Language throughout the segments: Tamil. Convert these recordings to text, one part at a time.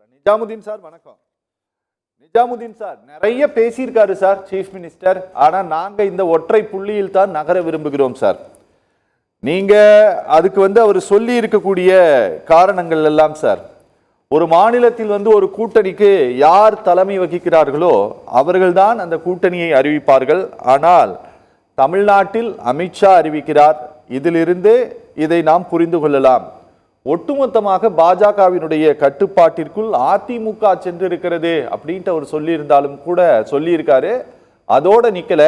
பேசலாம். நிஜாமுதீன் சார் வணக்கம். நிஜாமுதீன் சார் நிறைய பேசியிருக்காரு சார் சீஃப் மினிஸ்டர். ஆனா நாங்க இந்த ஒற்றை புள்ளியில் தான் நகர விரும்புகிறோம் சார். நீங்க அதுக்கு அவர் சொல்லி இருக்கக்கூடிய காரணங்கள் எல்லாம் சார், ஒரு மாநிலத்தில் ஒரு கூட்டணிக்கு யார் தலைமை வகிக்கிறார்களோ அவர்கள்தான் அந்த கூட்டணியை அறிவிப்பார்கள். ஆனால் தமிழ்நாட்டில் அமித்ஷா அறிவிக்கிறார். இதிலிருந்தே இதை நாம் புரிந்து கொள்ளலாம். ஒட்டுமொத்தமாக பாஜகவினுடைய கட்டுப்பாட்டிற்குள் அதிமுக சென்றிருக்கிறது அப்படின்ட்டு அவர் சொல்லியிருந்தாலும் கூட சொல்லியிருக்காரு. அதோட நிக்கல,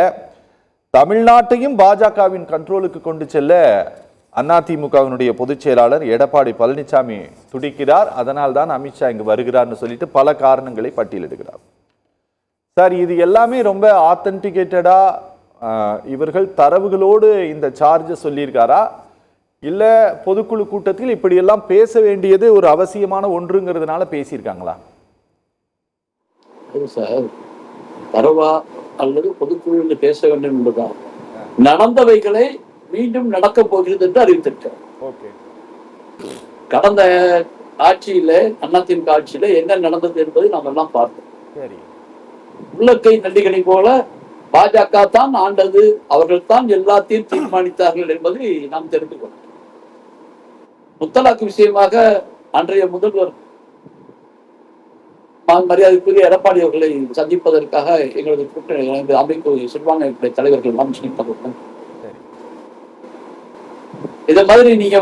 தமிழ்நாட்டையும் பாஜகவின் கண்ட்ரோலுக்கு கொண்டு செல்ல அதிமுகவினுடைய பொதுச் செயலாளர் எடப்பாடி பழனிசாமி துடிக்கிறார். அதனால் தான் அமித்ஷா இங்கு வருகிறார்னு சொல்லிட்டு பல காரணங்களை பட்டியலிடுகிறார். சார், இது எல்லாமே ரொம்ப ஆத்தன்டிகேட்டடா இவர்கள் தரவுகளோடு இந்த சார்ஜை சொல்லியிருக்காரா, இல்ல பொதுக்குழு கூட்டத்தில் இப்படியெல்லாம் பேச வேண்டியது ஒரு அவசியமான ஒன்றுங்கிறதுனால பேசியிருக்காங்களா? சார், தரவா அல்லது பொதுக்குழு பேச வேண்டும் என்பதுதான் நடந்தவைகளை மீண்டும் நடக்க போகிறது என்று அறிவித்திருக்கார். கடந்த ஆட்சியில அதிமுக ஆட்சியில என்ன நடந்தது என்பதை நாம் எல்லாம் பார்த்தோம். உள்ளக்கை நெல்லிக்கனி போல பாஜக தான் ஆண்டது, அவர்கள் தான் எல்லாத்தையும் தீர்மானித்தார்கள் என்பதை நாம் தெரிந்து கொண்டோம். முத்தலாக்கு விஷயமாக அன்றைய முதல்வர் மரியாதைக்குரிய எடப்பாடி அவர்களை சந்திப்பதற்காக எங்களது கூட்டணி அமைப்பு சிறுபான்மை தலைவர்கள் எல்லாம் சந்திப்பதற்கும் இத மாதிரி நீங்க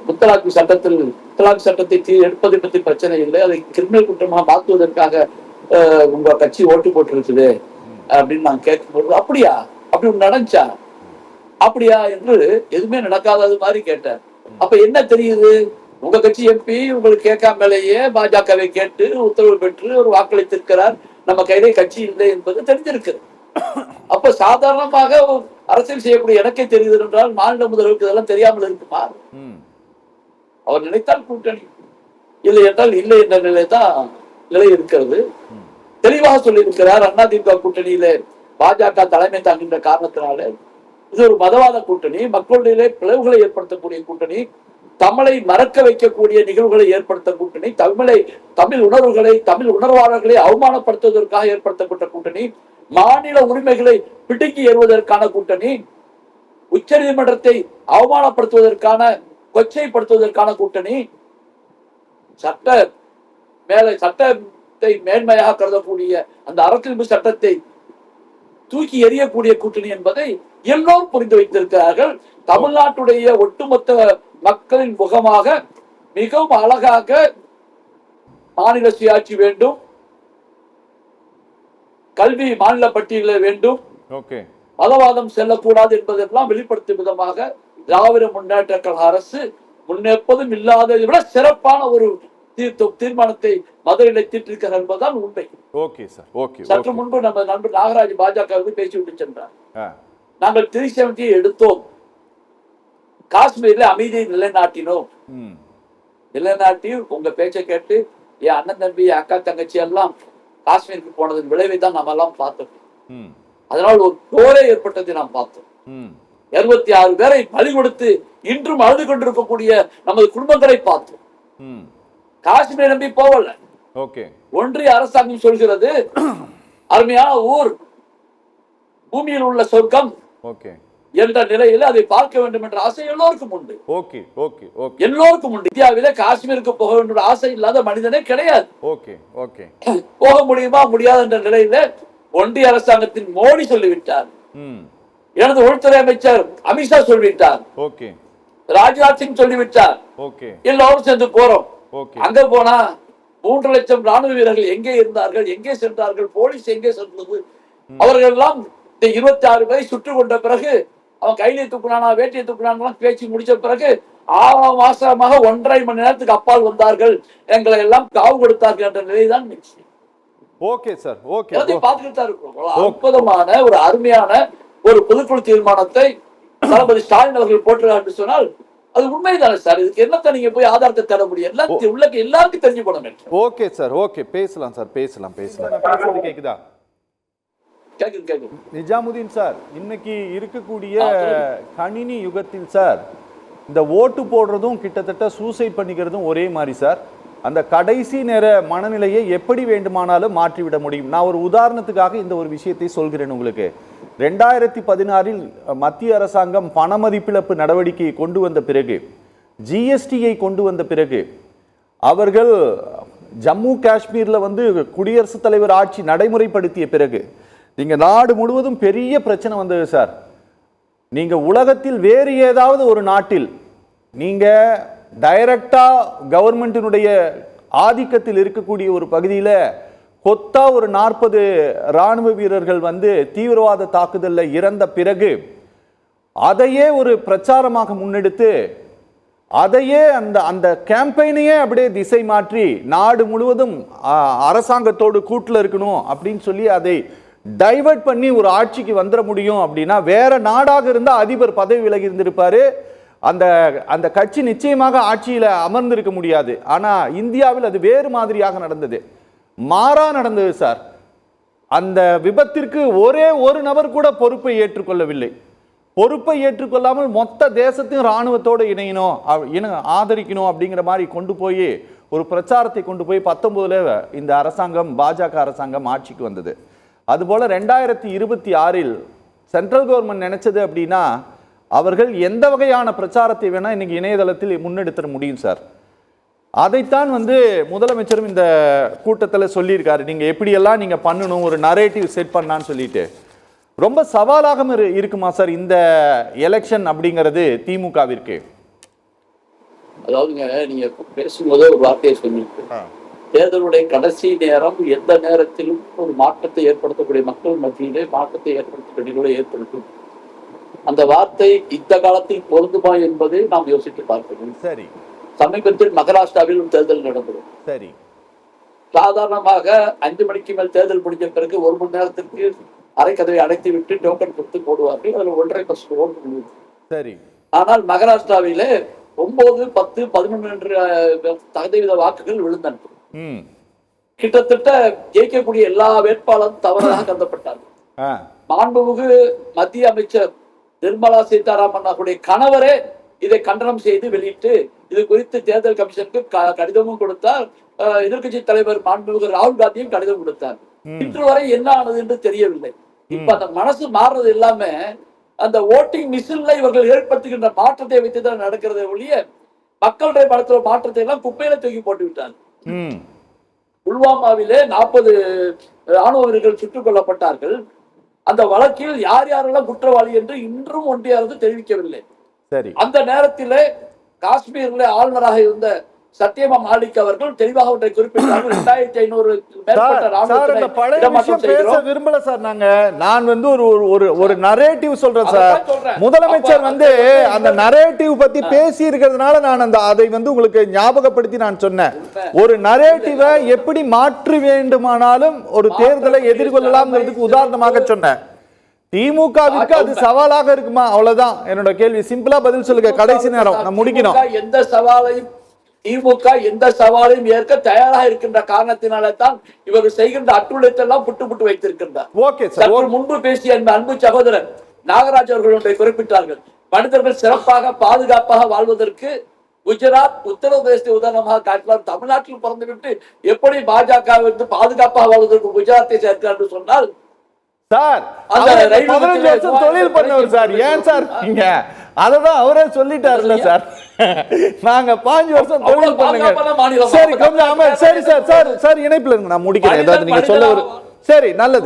முத்தலாக்கு சட்டத்தை எடுப்பதை பத்தி பிரச்சனை இல்லை, அதை கிரிமினல் குற்றமாக மாற்றுவதற்காக உங்க கட்சி ஓட்டு போட்டிருக்குது அப்படின்னு நான் கேட்கும்போது அப்படியா, அப்படி நடந்துச்சா, அப்படியா என்று எதுவுமே நடக்காதது மாதிரி கேட்டேன். அப்ப என்ன தெரியுது, உங்க கட்சி எம்பி உங்களுக்கு கேட்காமலேயே பாஜகவை கேட்டு உத்தரவு பெற்று ஒரு வாக்களித்திருக்கிறார், நம்ம கையிலே கட்சி இல்லை என்பது தெரிஞ்சிருக்கு. அப்ப சாதாரணமாக அரசியல் செய்யக்கூடிய எனக்கே தெரியுது என்றால் மாநில முதல்வருக்கு இதெல்லாம் தெரியாமல் இருக்குமா? அவர் நினைத்தால் கூட்டணி, இல்லை என்றால் இல்லை என்ற நிலை இருக்கிறது. தெளிவாக சொல்லி இருக்கிறார். அதிமுக கூட்டணியில பாஜக தலைமை தாங்கின்ற காரணத்தினால இது ஒரு மதவாத கூட்டணி, மக்களிடையே பிளவுகளை ஏற்படுத்தக்கூடிய கூட்டணி, தமிழை மறக்க வைக்கக்கூடிய நிகழ்வுகளை ஏற்படுத்த கூட்டணி, தமிழ் உணர்வாளர்களை அவமானப்படுத்துவதற்காக ஏற்படுத்தப்பட்ட கூட்டணி, மாநில உரிமைகளை பிடுங்கி ஏறுவதற்கான கூட்டணி, உச்ச நீதிமன்றத்தை அவமானப்படுத்துவதற்கான கொச்சைப்படுத்துவதற்கான கூட்டணி, சட்டத்தை மேன்மையாக கருதக்கூடிய அந்த அரசியலமைப்பு சட்டத்தை தூக்கி எறியக்கூடிய கூட்டணி என்பதை எல்லோரும் புரிந்து வைத்திருக்கிறார்கள். தமிழ்நாட்டுடைய ஒட்டுமொத்த மக்களின் முகமாக மிகவும் அழகாக மாநில சுயாட்சி வேண்டும், கல்வி மாநில பட்டியலில் வேண்டும், மதவாதம் செல்லக்கூடாது என்பதெல்லாம் வெளிப்படுத்தும் விதமாக திராவிட முன்னேற்ற கழக அரசு முன்னெப்பதும் இல்லாததை விட சிறப்பான ஒரு தீர்மானத்தை மதுரையில தீர்த்திருக்கிறார் என்பதுதான் உண்மை. சற்று முன்பு நம்ம நண்பர் நாகராஜ் பாஜக பேசிவிட்டு சென்றார். நாங்கள் 370 எடுத்தோம், காஷ்மீர்ல அமைதியை நிலைநாட்டினோம், நிலைநாட்டி உங்க பேச்சை கேட்டு என் அண்ணன் தம்பி அக்கா தங்கச்சி எல்லாம் காஷ்மீருக்கு போனதன் விளைவை தான் நம்ம எல்லாம் பார்த்தோம். அதனால் ஒரு போரே ஏற்பட்டதை நாம் பார்த்தோம். 26 பேரை பலி கொடுத்து இன்றும் அழுது கொண்டிருக்கக்கூடிய நமது குடும்பங்களை பார்த்தோம். காஷ்மீர் நம்பி போகல. ஒன்றிய அரசாங்கம் சொல்கிறது அருமையான ஊர், பூமியில் உள்ள சொர்க்கம் என்ற நிலையில் அதை பார்க்க வேண்டும் என்ற ஆசை எல்லோருக்கும் உண்டு. எல்லோருக்கும் உண்டு. இந்தியாவிலே காஷ்மீருக்கு போக வேண்டும் ஆசை இல்லாத மனிதனே கிடையாது. போக முடியுமா முடியாது என்ற நிலையில ஒன்றிய அரசாங்கத்தின் மோடி சொல்லிவிட்டார், எனது உள்துறை அமைச்சர் அமித்ஷா சொல்லிவிட்டார், ராஜ்நாத் சிங் சொல்லிவிட்டார், எல்லோரும் சேர்ந்து போறோம். அங்க போனா 3 லட்சம் ராணுவ வீரர்கள் எங்கே இருந்தார்கள், எங்கே சென்றார்கள், போலீஸ் எங்கே சென்றது, அவர்கள் எல்லாம் இந்த 26 பேரை சுட்டு கொண்ட பிறகு அவன் கையில தூக்குனானா வேட்டியை தூக்குனான் பேச்சு முடிச்ச பிறகு 6 மாசமாக 1.5 மணி நேரத்துக்கு அப்பால் வந்தார்கள், எங்களை எல்லாம் காவு கொடுத்தார்கள் என்ற நிலைதான் பார்த்துக்கிட்டு இருக்கிறோம். அற்புதமான ஒரு அருமையான ஒரு பொதுக்குழு தீர்மானத்தை தளபதி ஸ்டாலின் அவர்கள் போட்டுறார் என்று சொன்னால் அது உண்மைதானே சார்? இதுக்கு என்னத்த நீங்க போய் ஆதாரத்தை தர முடியும்? எல்லாருக்கும் தெரிஞ்சு போட வேண்டும். ஓகே சார், ஓகே, பேசலாம் சார், பேசலாம். கேக்குதா? கேக்குது. நிஜாமுதீன் சார், இன்னைக்கு இருக்கக்கூடிய கணினி யுகத்தில் சார் இந்த ஓட்டு போடுறதும் கிட்டத்தட்ட சூசைட் பண்ணிக்கிறதும் ஒரே மாதிரி சார். அந்த கடைசி நேர மனநிலையை எப்படி வேண்டுமானாலும் மாற்றிவிட முடியும். நான் ஒரு உதாரணத்துக்காக இந்த ஒரு விஷயத்தை சொல்கிறேன் உங்களுக்கு. 2016 மத்திய அரசாங்கம் பணமதிப்பிழப்பு நடவடிக்கையை கொண்டு வந்த பிறகு, ஜிஎஸ்டியை கொண்டு வந்த பிறகு, அவர்கள் ஜம்மு காஷ்மீர்ல வந்து குடியரசுத் தலைவர் ஆட்சி நடைமுறைப்படுத்திய பிறகு நீங்க நாடு முழுவதும் பெரிய பிரச்சனை வந்தது சார். நீங்க உலகத்தில் வேறு ஏதாவது ஒரு நாட்டில் நீங்க டைரக்டா கவர்மெண்டினுடைய ஆதிக்கத்தில் இருக்கக்கூடிய ஒரு பகுதியில் கொத்தா ஒரு 40 ராணுவ வீரர்கள் வந்து தீவிரவாத தாக்குதலில் இறந்த பிறகு அதையே ஒரு பிரச்சாரமாக முன்னெடுத்து அதையே அந்த கேம்பெயினையே அப்படியே திசை மாற்றி நாடு முழுவதும் அரசாங்கத்தோடு கூட்டில் இருக்கணும் அப்படின்னு சொல்லி அதை டைவர்ட் பண்ணி ஒரு ஆட்சிக்கு வந்துட முடியும் அப்படின்னா, வேற நாடாக இருந்தால் அதிபர் பதவி விலகி இருந்திருப்பாரு, அந்த அந்த கட்சி நிச்சயமாக ஆட்சியில் அமர்ந்திருக்க முடியாது. ஆனால் இந்தியாவில் அது வேறு மாதிரியாக நடந்தது, மாறா நடந்தது சார். அந்த விபத்திற்கு ஒரே ஒரு நபர் கூட பொறுப்பை ஏற்றுக்கொள்ளவில்லை. பொறுப்பை ஏற்றுக்கொள்ளாமல் மொத்த தேசத்தையும் இராணுவத்தோடு இணையணும், ஆதரிக்கணும் அப்படிங்கிற மாதிரி கொண்டு போய் ஒரு பிரச்சாரத்தை கொண்டு போய் 19 இந்த அரசாங்கம், பாஜக அரசாங்கம் ஆட்சிக்கு வந்தது. அதுபோல 2026 சென்ட்ரல் கவர்மெண்ட் நினைச்சது அப்படின்னா அவர்கள் எந்த வகையான பிரச்சாரத்தை வேணா இன்னைக்கு இணையதளத்தில் முன்னெடுத்துட முடியும் சார். அதைத்தான் வந்து முதலமைச்சரும் இந்த கூட்டத்தில் சொல்லியிருக்காரு. நீங்க எப்படியெல்லாம் நீங்க பண்ணணும், ஒரு நரேட்டிவ் செட் பண்ணான்னு சொல்லிட்டு. ரொம்ப சவாலாக இருக்குமா சார் இந்த எலெக்ஷன் அப்படிங்கிறது திமுகவிற்கு? அதாவதுங்க, நீங்க பேசும்போது ஒரு வார்த்தையை சொன்னீங்க, தேர்தலுடைய கடைசி நேரம் எந்த நேரத்திலும் ஒரு மாற்றத்தை ஏற்படுத்தக்கூடிய மக்கள் மத்தியிலே மாற்றத்தை ஏற்படுத்தக்கூடிய ஏற்படுத்தும். அந்த வார்த்தை இந்த காலத்தில் பொருந்துமா என்பதை நாம் யோசித்து பார்க்கணும். சரி, சமீபத்தில் மகாராஷ்டிராவில் தேர்தல் நடந்தது. சரி, சாதாரணமாக 5 மணிக்கு மேல் தேர்தல் முடிஞ்ச பிறகு 1 மணி நேரத்திற்கு அரைக்கதவை அடைத்து விட்டு டோக்கன் கொடுத்து போடுவார்கள். அதில் 1.5% ஓட்டு. சரி. ஆனால் மகாராஷ்டிராவிலே 9, 10, 11% வாக்குகள் விழுந்தன. கிட்டத்தட்ட ஜெயிக்கக்கூடிய எல்லா வேட்பாளரும் தவறாக கருதப்பட்டார்கள். மாண்புமிகு மத்திய அமைச்சர் நிர்மலா சீதாராமன் அவருடைய கணவரே இதை கண்டனம் செய்து வெளியிட்டு இது குறித்து தேர்தல் கமிஷனுக்கு கடிதமும் கொடுத்தார். எதிர்கட்சி தலைவர் மாண்புமிகு ராகுல் காந்தியும் கடிதம் கொடுத்தார். இன்று வரை என்ன ஆனது என்று தெரியவில்லை. இப்ப அந்த மனசு மாறுறது எல்லாமே அந்த ஓட்டிங் மிஷின்ல இவர்கள் ஏற்படுத்துகின்ற மாற்றத்தை வைத்துதான் நடக்கிறதை ஒழிய மக்களுடைய மனத்துல மாற்றத்தை எல்லாம் குப்பையில தூக்கி போட்டு விட்டார். புல்வாமாவிலே 40 ராணுவ வீரர்கள் சுட்டுக் கொல்லப்பட்டார்கள். அந்த வழக்கில் யார் யாரெல்லாம் குற்றவாளி என்று இன்றும் ஒன்றிய அரசு தெரிவிக்கவில்லை. அந்த நேரத்திலே காஷ்மீரில் ஆளுநராக இருந்த சத்யமா மாலிக் அவர்கள் தெளிவாக ஒன்றை குறிப்பிட்டார்கள். 2500 விரும்பல சார். நான் வந்து ஒரு நரேட்டிவ் சொல்றேன் சார். முதலமைச்சர் வந்து அந்த நரேட்டிவ் பத்தி பேசி இருக்கிறதுனால நான் அதை வந்து உங்களுக்கு ஞாபகப்படுத்தி நான் சொன்னேன். ஒரு நரேட்டிவை எப்படி மாற்ற வேண்டுமானாலும் ஒரு தேர்தலை எதிர்கொள்ளலாம் உதாரணமாக சொன்னேன். திமுகவிற்கு அது சவாலாக இருக்குமா? அவ்வளவுதான் என்னோட கேள்வி. சிம்பிளா பதில் சொல்லுங்க, கடைசி நேரம் நான் முடிக்கணும். திமுக எந்த சவாலையும் ஏற்க தயாராக இருக்கின்ற காரணத்தினால தான் இவர்கள் செய்கின்ற அட்டுழியத்தை எல்லாம் புட்டு வைத்திருக்கின்றார். முன்பு பேசிய அன்பு சகோதரர் நாகராஜ் அவர்கள் ஒன்றை குறிப்பிட்டார்கள். மனிதர்கள் சிறப்பாக பாதுகாப்பாக வாழ்வதற்கு குஜராத், உத்தரப்பிரதேசத்தை உதாரணமாக காட்டினார். தமிழ்நாட்டில் பிறந்துவிட்டு எப்படி பாஜக பாதுகாப்பாக வாழ்வதற்கு குஜராத்தை சேர்க்கிறார் என்று சொன்னால் சார், 15 வருஷம் தொழில் பண்ணவர் சார். ஏன் சார் நீங்க அததான் அவரே சொல்லிட்டாருல்ல சார், நாங்க 5 வருஷம் தொழில் பண்ணுங்க. சரி, கொஞ்சம் சரி சார், சார் சார் இணைப்புல இருங்க, நான் முடிக்கிறேன். ஏதாவது நீங்க சொல்ல சரி, நல்லது.